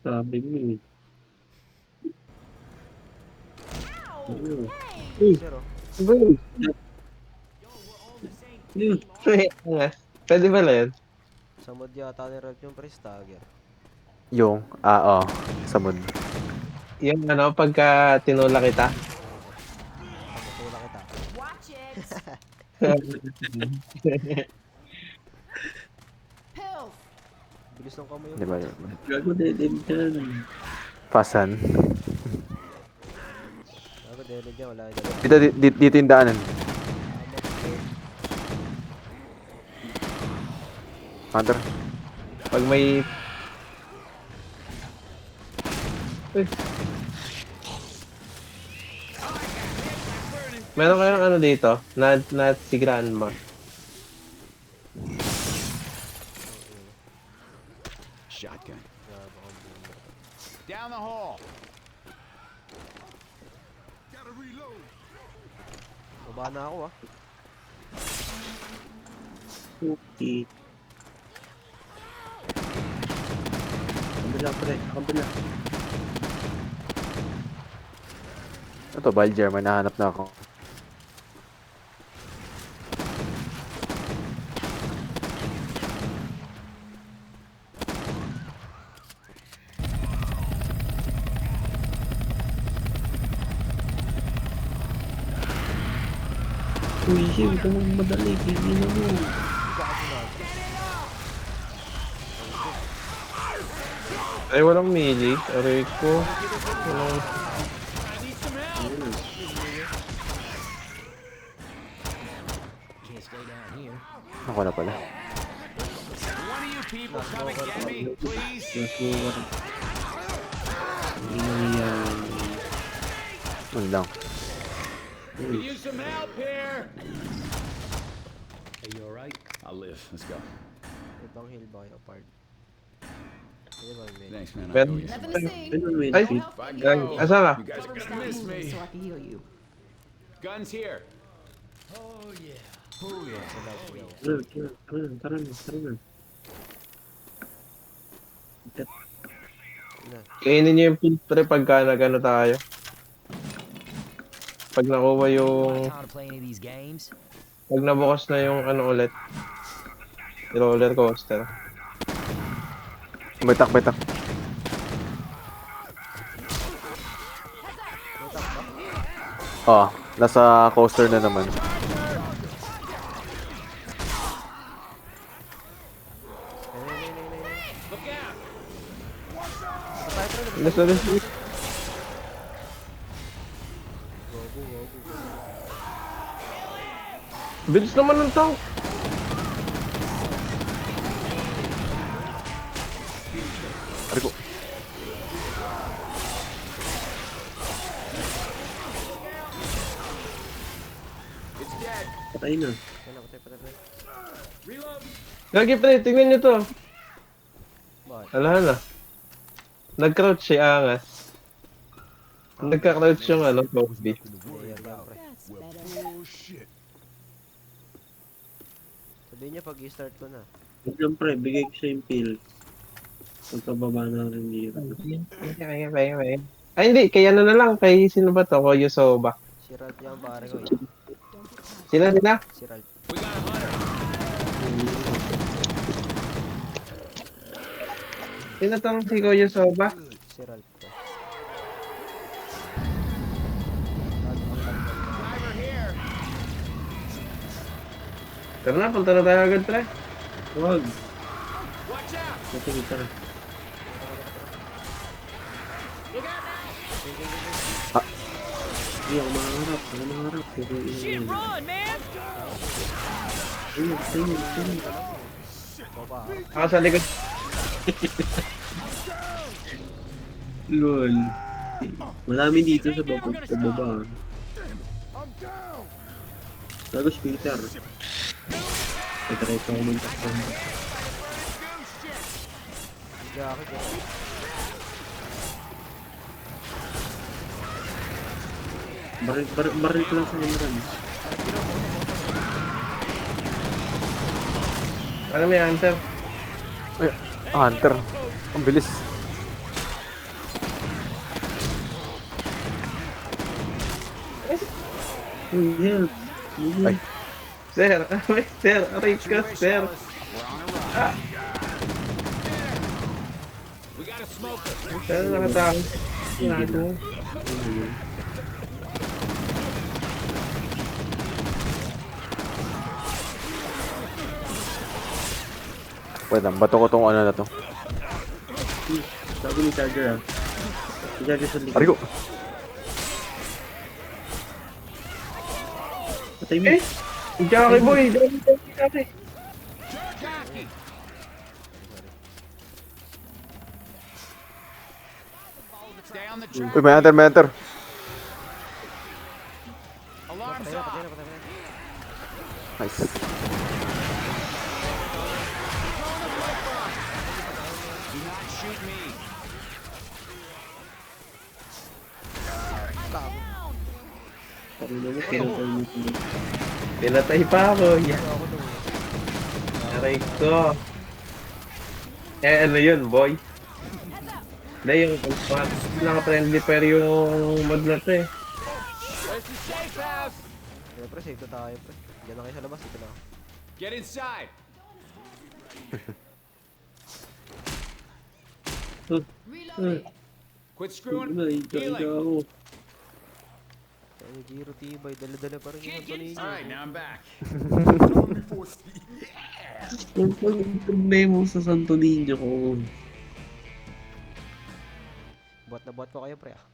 Sabi mo eh. Ano? Uy, Sir, oh. boom! Yun. Pwede ba na yun? Sa mod yata ni Rev yung pre stagger. Yung, sa moon. Yung ano, pagka tinula kita. Pagkatula kita. Watch it. Pills. Bilis ng kamay Di mo. ba? Gago dead dyan. Pasan. Ako dele dyan, wala dyan. Dito yung daanan. Hunter. Pag may... Uy. Meron kayong ano dito? Na si Grandma. Shotgun. Grabe akong boomer. Down the hall. Baba na ako ah. Okay. Kabila pre, kabila. Ito, Baljer. May nahanap na ako. Uy, huwag ka magmadali. Kaya mo. Ay, walang melee. Aray ko. Walang... Ako na pala. One of you people come and get me, please. Nasuwar. Hindi na yan. Yun lang. Could use some help here. Are you alright? I'll live. Let's go. Ibang heal ba kayo apart? Hindi ba may Thanks, man. I'll Ben? go you. Nothing to see. Ano may Ay! Help If I me. go, Asa ka? you guys are Stop gonna miss moving me. so I can heal you. Guns here. Tara, tara na. na. Kainin niyo yung filtre pagka nag-ano tayo. Pag nakuha yung... Time to play any of these games? Pag nabukas na yung ano ulit. Roller coaster. Betak. Oh, nasa coaster na naman. Nasa rin. Bilis naman ng tank. Ari ko. Patay na. Patay. Gagi pre, tingnan nyo to. Bakit? Alahan na. Nag-crouch siya angas. Nagka-crouch yung ano, zombie. Player lang pre. That's better. Sabihin niya pag i-start ko na. Siyempre, bigay ko siya yung pill. Pagkababa na rin dito. Ay hindi, kaya na lang. Kay sino ba to? Koyo Soba. Si Ralph niya ang pare ko eh. Sila nila? Si Ralph. We got a hunter. Sino tong si Koyo Soba? Si Ralph to. Driver here. Tara na, punta na tayo agad, pre. Huwag. Watch out. Sige, tara. Hindi ako makaharap. Ako makaharap. Shit, run, man! Ayun. Baba. Ako sa likod. Lol. Marami dito sa baba. Tapos Peter. Try ko kumuntak ko. Jacket eh. Baril ko lang sa Imran. Ano may hunter? Ay, Hunter. Ang bilis. Uy, help. Ay. Sir, sir, aray ka, sir. We got a smoker. Sir, nakatawag. Gago. Wait lang, bato ko tong ano na to. Sabi ni Charger ah. Si Charger sa likod. Arigo! Patay mo. Eh! Jackie boy! Jackie! Stay on the track. Uy, may enter, may enter. Alarm's Patay na, off. patay na, patay na. Nice. Do not shoot me. Sabi naman, pinatay mo sila. Pinatay pa ako. Yeah. Ako daw eh. Aray ko. Eh, ano yun, boy? Hindi, yung naka-friendly pair yung mod na to eh. Where's the safe house? Kaya pre, save na tayo pre. Diyan na kayo sa labas, dito na ako. Get inside. Reloading. Quit screwing. Ay, Healing. ako. Ay, Giro Tibay, dala-dala pa rin yung Antonio. All right, now I'm back. Yung problema sa Santo Niño ko. Buhat na buhat ko kayo pre ah.